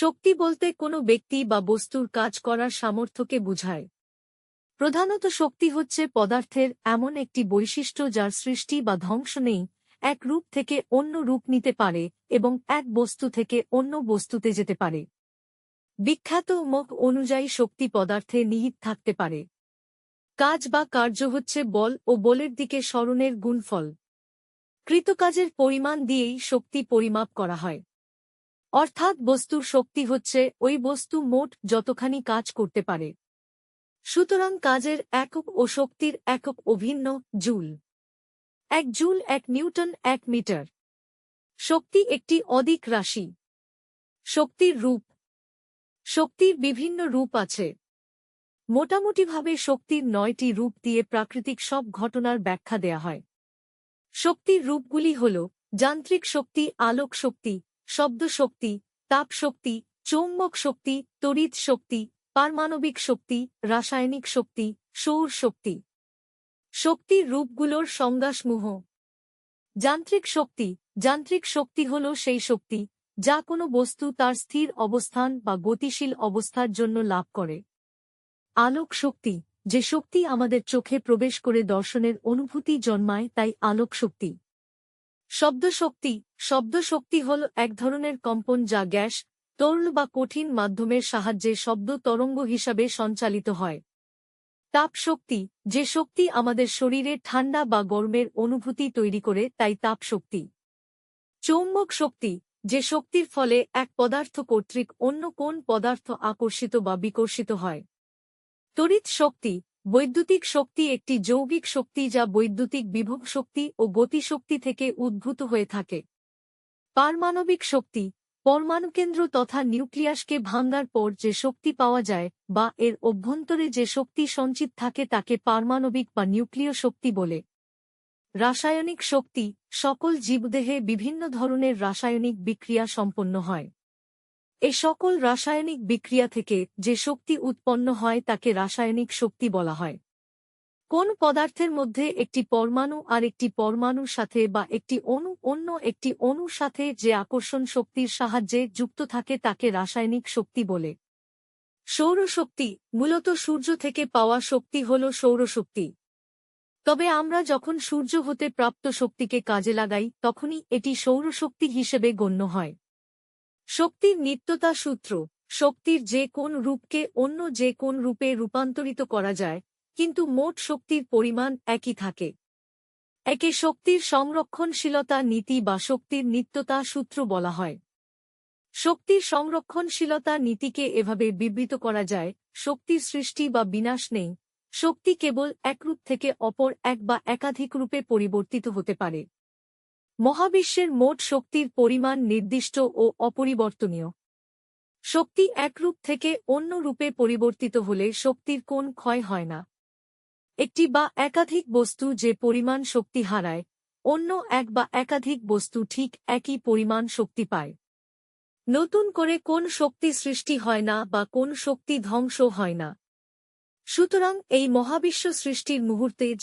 শক্তি বলতে কোনো ব্যক্তি বা বস্তুর কাজ করার সামর্থ্যকে বোঝায়। প্রধানত শক্তি হচ্ছে পদার্থের এমন একটি বৈশিষ্ট্য যার সৃষ্টি বা ধ্বংস নেই, এক রূপ থেকে অন্য রূপ নিতে পারে এবং এক বস্তু থেকে অন্য বস্তুতে যেতে পারে। বিখ্যাত মত অনুযায়ী শক্তি পদার্থে নিহিত থাকতে পারে। কাজ বা কার্য হচ্ছে বল ও বলের দিকে সরণের গুণফল। কৃতকাজের পরিমাণ দিয়েই শক্তি পরিমাপ করা হয়। অর্থাৎ বস্তুর শক্তি হচ্ছে ওই বস্তু মোট যতখানি কাজ করতে পারে। সুতরাং কাজের একক ও শক্তির একক অভিন্ন, জুল। 1 joule 1 newton 1 metre. শক্তি একটি অদিক রাশি। শক্তির রূপ। শক্তির বিভিন্ন রূপ আছে। মোটামুটিভাবে শক্তির 9টি রূপ দিয়ে প্রাকৃতিক সব ঘটনার ব্যাখ্যা দেয়া হয়। শক্তির রূপগুলি হল যান্ত্রিক শক্তি, আলোক শক্তি, শব্দ শক্তি, তাপ শক্তি, চৌম্বক শক্তি, তড়িৎ শক্তি, পারমাণবিক শক্তি, রাসায়নিক শক্তি, সৌর শক্তি। শক্তির রূপগুলোর সংজ্ঞাসমূহ। যান্ত্রিক শক্তি। যান্ত্রিক শক্তি হল সেই শক্তি যা কোনো বস্তু তার স্থির অবস্থান বা গতিশীল অবস্থার জন্য লাভ করে। আলোক শক্তি। যে শক্তি আমাদের চোখে প্রবেশ করে দর্শনের অনুভূতি জন্মায় তাই আলোক শক্তি। শব্দ শক্তি। শব্দ শক্তি হল এক ধরনের কম্পন যা গ্যাস, তরল বা কঠিন মাধ্যমের সাহায্যে শব্দ তরঙ্গ হিসাবে সঞ্চালিত হয়। তাপ শক্তি। যে শক্তি আমাদের শরীরে ঠান্ডা বা গরমের অনুভূতি তৈরি করে তাই তাপ শক্তি। চৌম্বক শক্তি। যে শক্তির ফলে এক পদার্থ কর্তৃক অন্য কোন পদার্থ আকর্ষিত বা বিকর্ষিত হয়। তড়িৎ শক্তি। বৈদ্যুতিক শক্তি একটি যৌগিক শক্তি যা বৈদ্যুতিক বিভব শক্তি ও গতিশক্তি থেকে উদ্ভূত হয়ে থাকে। পারমাণবিক শক্তি। পরমাণুকেন্দ্র তথা নিউক্লিয়াসকে ভাঙার পর যে শক্তি পাওয়া যায় বা এর অভ্যন্তরে যে শক্তি সঞ্চিত থাকে তাকে পারমাণবিক বা নিউক্লিয় শক্তি বলে। রাসায়নিক শক্তি। সকল জীবদেহে বিভিন্ন ধরনের রাসায়নিক বিক্রিয়া সম্পন্ন হয়। এ সকল রাসায়নিক বিক্রিয়া থেকে যে শক্তি উৎপন্ন হয় তাকে রাসায়নিক শক্তি বলা হয়। কোন পদার্থের মধ্যে একটি পরমাণু আর একটি পরমাণুর সাথে বা একটি অণু অন্য একটি অণুর সাথে যে আকর্ষণ শক্তির সাহায্যে যুক্ত থাকে তাকে রাসায়নিক শক্তি বলে। সৌরশক্তি। মূলত সূর্য থেকে পাওয়া শক্তি হল সৌরশক্তি। তবে আমরা যখন সূর্য হতে প্রাপ্ত শক্তিকে কাজে লাগাই তখনই এটি সৌরশক্তি হিসেবে গণ্য হয়। শক্তির নিত্যতা সূত্র। শক্তির যে কোন রূপকে অন্য যে কোন রূপে রূপান্তরিত করা যায়, কিন্তু মোট শক্তির পরিমাণ একই থাকে। একে শক্তির সংরক্ষণশীলতা নীতি বা শক্তির নিত্যতা সূত্র বলা হয়। শক্তির সংরক্ষণশীলতা নীতিকে এভাবে বিবৃত করা যায়, শক্তির সৃষ্টি বা বিনাশ নেই, শক্তি কেবল এক রূপ থেকে অপর এক বা একাধিক রূপে পরিবর্তিত হতে পারে। মহাবিশ্বের মোট শক্তির পরিমাণ নির্দিষ্ট ও অপরিবর্তনীয়। শক্তি এক রূপ থেকে অন্য রূপে পরিবর্তিত হলে শক্তির কোনো ক্ষয় হয় না। একটি বা একাধিক বস্তু যে পরিমাণ শক্তি হারায়, অন্য এক বা একাধিক বস্তু ঠিক একই পরিমাণ শক্তি পায়। নতুন করে কোন শক্তি সৃষ্টি হয় না বা কোন শক্তি ধ্বংস হয় না। সুতরাং এই মহাবিশ্ব সৃষ্টির মুহূর্তে